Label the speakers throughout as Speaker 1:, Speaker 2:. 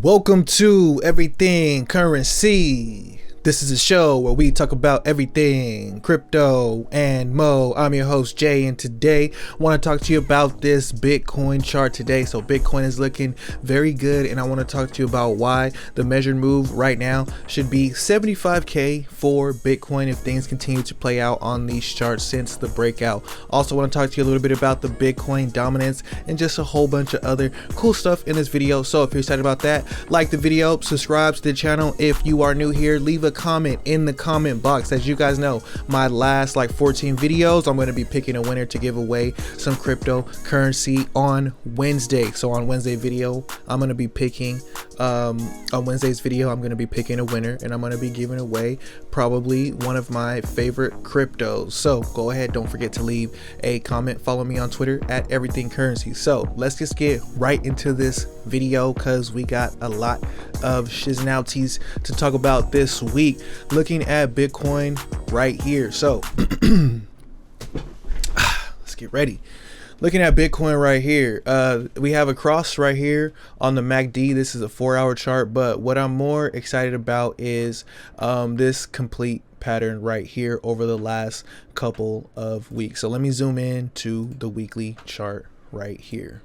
Speaker 1: Welcome to Everything Currency. This is a show where we talk about everything crypto and mo. I'm your host Jay, and today I want to talk to you about this Bitcoin chart today. So Bitcoin is looking very good, and I want to talk to you about why the measured move right now should be 75k for Bitcoin if things continue to play out on these charts since the breakout. Also want to talk to you a little bit about the Bitcoin dominance and just a whole bunch of other cool stuff in this video. So if you're excited about that, like the video, subscribe to the channel. If you are new here, leave a comment in the comment box. As you guys know, my last 14 videos, I'm going to be picking a winner to give away some cryptocurrency on Wednesday. So on Wednesday's video, I'm going to be picking a winner, and I'm going to be giving away probably one of my favorite cryptos. So go ahead, don't forget to leave a comment. Follow me on Twitter at Everythingcurrency. So let's just get right into this video because we got a lot of shiznouties to talk about this week. Looking at Bitcoin right here. So let's get ready. Looking at Bitcoin right here, we have a cross right here on the MACD. This is a 4-hour chart, but what I'm more excited about is this complete pattern right here over the last couple of weeks. So let me zoom in to the weekly chart right here.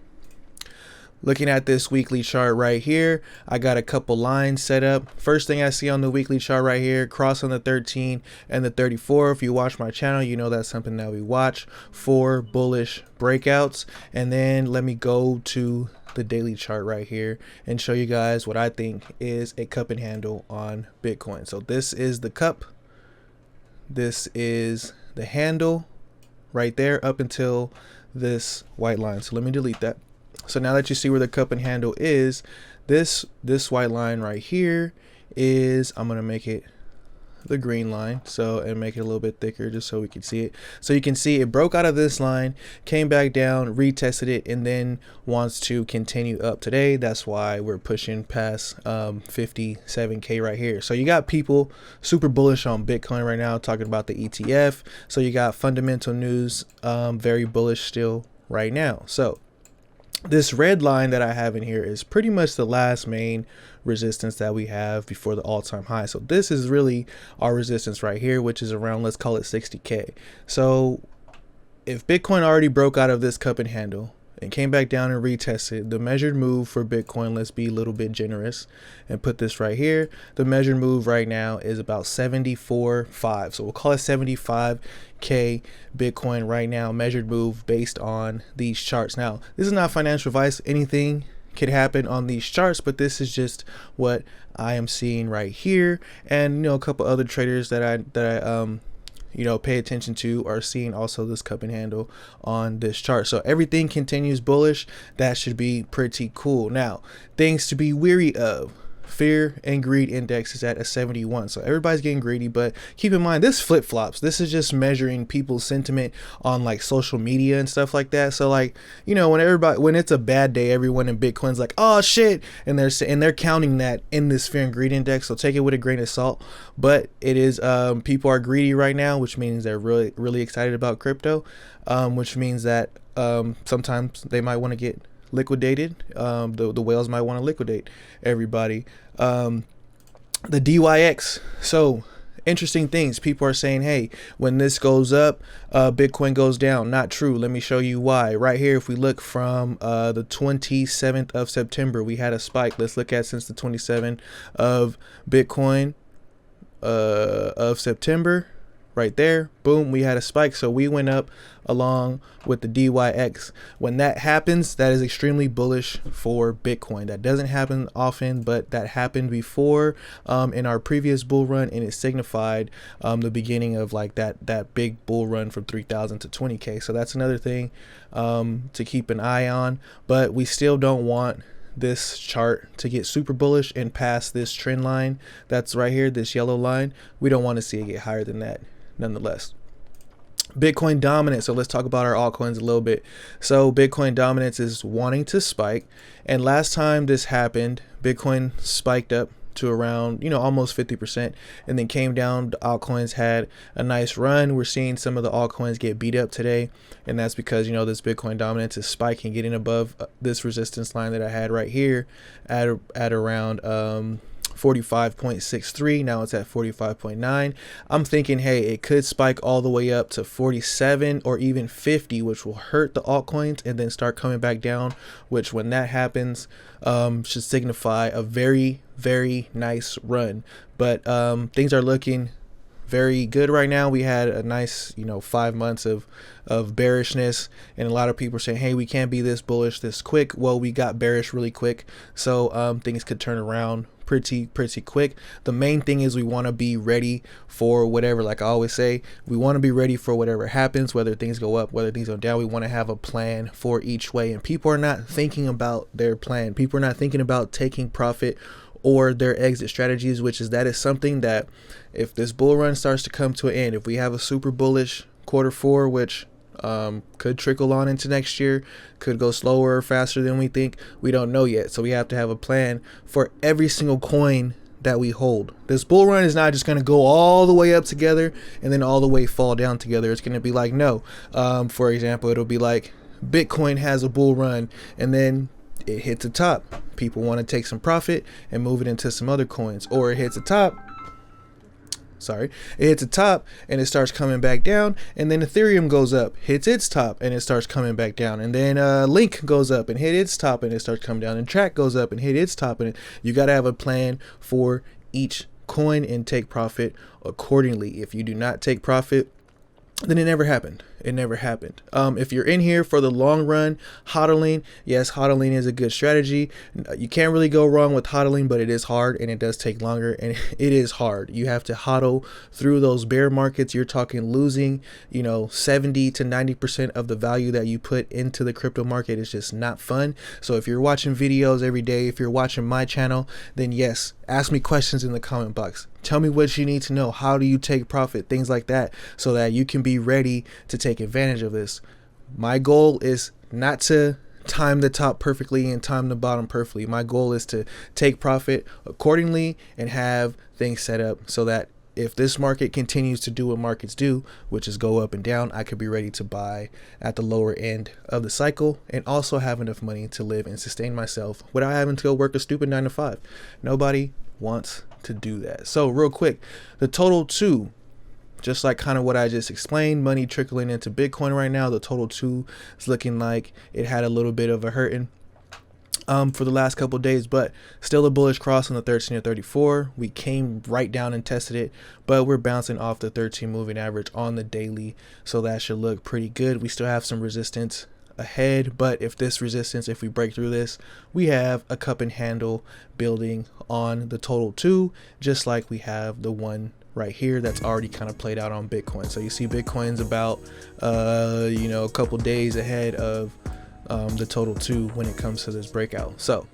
Speaker 1: Looking at this weekly chart right here, I got a couple lines set up. First thing I see on the weekly chart right here, cross on the 13 and the 34. If you watch my channel, you know that's something that we watch for bullish breakouts. And then let me go to the daily chart right here and show you guys what I think is a cup and handle on Bitcoin. So this is the cup. This is the handle right there up until this white line. So let me delete that. So now that you see where the cup and handle is, this white line right here is, I'm going to make it the green line, and make it a little bit thicker just so we can see it. So you can see it broke out of this line, came back down, retested it, and then wants to continue up today. That's why we're pushing past 57k right here. So you got people super bullish on Bitcoin right now, talking about the ETF. So you got fundamental news very bullish still right now. So this red line that I have in here is pretty much the last main resistance that we have before the all-time high. So this is really our resistance right here, which is around, let's call it 60k. So if Bitcoin already broke out of this cup and handle and came back down and retested, the measured move for Bitcoin, let's be a little bit generous and put this right here. The measured move right now is about 74.5. So we'll call it 75k Bitcoin right now, measured move based on these charts. Now, this is not financial advice. Anything could happen on these charts, but this is just what I am seeing right here. And a couple other traders that I pay attention to are seeing also this cup and handle on this chart. So everything continues bullish. That should be pretty cool. Now, things to be weary of. Fear and greed index is at a 71. So everybody's getting greedy, but keep in mind this flip-flops. This is just measuring people's sentiment on social media and stuff like that. So when it's a bad day, everyone in Bitcoin's like, oh shit, and they're counting that in this fear and greed index. So take it with a grain of salt. But it is people are greedy right now, which means they're really excited about crypto, which means that sometimes they might want to get liquidated. The whales might want to liquidate everybody. The DYX. So interesting things. People are saying, hey, when this goes up, Bitcoin goes down. Not true. Let me show you why. Right here, if we look from the 27th of September, we had a spike. Let's look at since the 27th of Bitcoin of September. Right there, boom, we had a spike. So we went up along with the DYX. When that happens, that is extremely bullish for Bitcoin. That doesn't happen often, but that happened before in our previous bull run, and it signified the beginning of that big bull run from 3,000 to 20k. So that's another thing to keep an eye on, but we still don't want this chart to get super bullish and past this trend line that's right here, this yellow line. We don't want to see it get higher than that. Nonetheless, Bitcoin dominance. So let's talk about our altcoins a little bit. So Bitcoin dominance is wanting to spike, and last time this happened, Bitcoin spiked up to around, almost 50%, and then came down. The altcoins had a nice run. We're seeing some of the altcoins get beat up today, and that's because, this Bitcoin dominance is spiking, getting above this resistance line that I had right here at around 45.63. Now it's at 45.9. I'm thinking, hey, it could spike all the way up to 47 or even 50, which will hurt the altcoins, and then start coming back down, which when that happens should signify a very, very nice run. But things are looking very good right now. We had a nice 5 months of bearishness, and a lot of people are saying, hey, we can't be this bullish this quick. Well, we got bearish really quick, so things could turn around pretty quick. The main thing is we want to be ready for whatever. Like I always say, we want to be ready for whatever happens, whether things go up, whether things go down. We want to have a plan for each way, and people are not thinking about their plan. People are not thinking about taking profit or their exit strategies, which is something that if this bull run starts to come to an end, if we have a super bullish Q4, which could trickle on into next year, could go slower or faster than we think, we don't know yet. So we have to have a plan for every single coin that we hold. This bull run is not just going to go all the way up together and then all the way fall down together. It's going to be like, no, for example, it'll be like Bitcoin has a bull run and then it hits the top. People want to take some profit and move it into some other coins, or it hits the top. It hits the top and it starts coming back down, and then Ethereum goes up, hits its top, and it starts coming back down, and then Link goes up and hit its top and it starts coming down, and Track goes up and hit its top, and you got to have a plan for each coin and take profit accordingly. If you do not take profit, then it never happened. If you're in here for the long run, hodling, yes, hodling is a good strategy. You can't really go wrong with hodling, but it is hard and it does take longer, and it is hard. You have to hodl through those bear markets. You're talking losing, 70 to 90% of the value that you put into the crypto market. Is just not fun. So if you're watching videos every day, if you're watching my channel, then yes, ask me questions in the comment box. Tell me what you need to know. How do you take profit? Things like that, so that you can be ready to take advantage of this. My goal is not to time the top perfectly and time the bottom perfectly. My goal is to take profit accordingly and have things set up so that if this market continues to do what markets do, which is go up and down, I could be ready to buy at the lower end of the cycle and also have enough money to live and sustain myself without having to go work a stupid 9 to 5. Nobody wants to do that. So real quick, the total 2, just like kind of what I just explained, money trickling into Bitcoin right now. The total 2 is looking like it had a little bit of a hurting for the last couple of days, but still a bullish cross on the 13 to 34. We came right down and tested it, but we're bouncing off the 13 moving average on the daily, so that should look pretty good. We still have some resistance ahead, but if we break through this, we have a cup and handle building on the total 2, just like we have the one right here that's already kind of played out on Bitcoin. So you see Bitcoin's about a couple days ahead of the total 2 when it comes to this breakout. So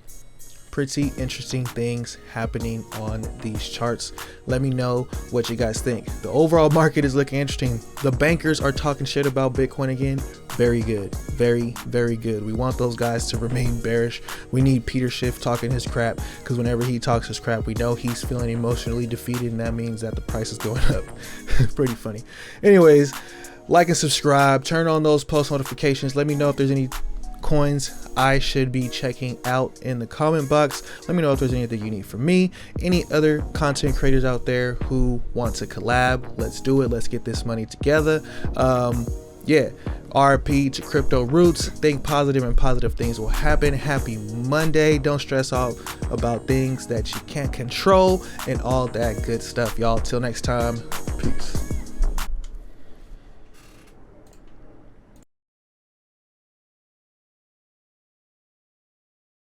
Speaker 1: pretty interesting things happening on these charts. Let me know what you guys think. The overall market is looking interesting. The bankers are talking shit about Bitcoin again. Very good. Very, very good. We want those guys to remain bearish. We need Peter Schiff talking his crap, because whenever he talks his crap, we know he's feeling emotionally defeated, and that means that the price is going up. Pretty funny. Anyways, like and subscribe. Turn on those post notifications. Let me know if there's any coins I should be checking out in the comment box. Let me know if there's anything you need from me, any other content creators out there who want to collab. Let's do it. Let's get this money together. Yeah, RP to crypto roots. Think positive and positive things will happen. Happy Monday. Don't stress out about things that you can't control and all that good stuff, y'all. Till next time, peace.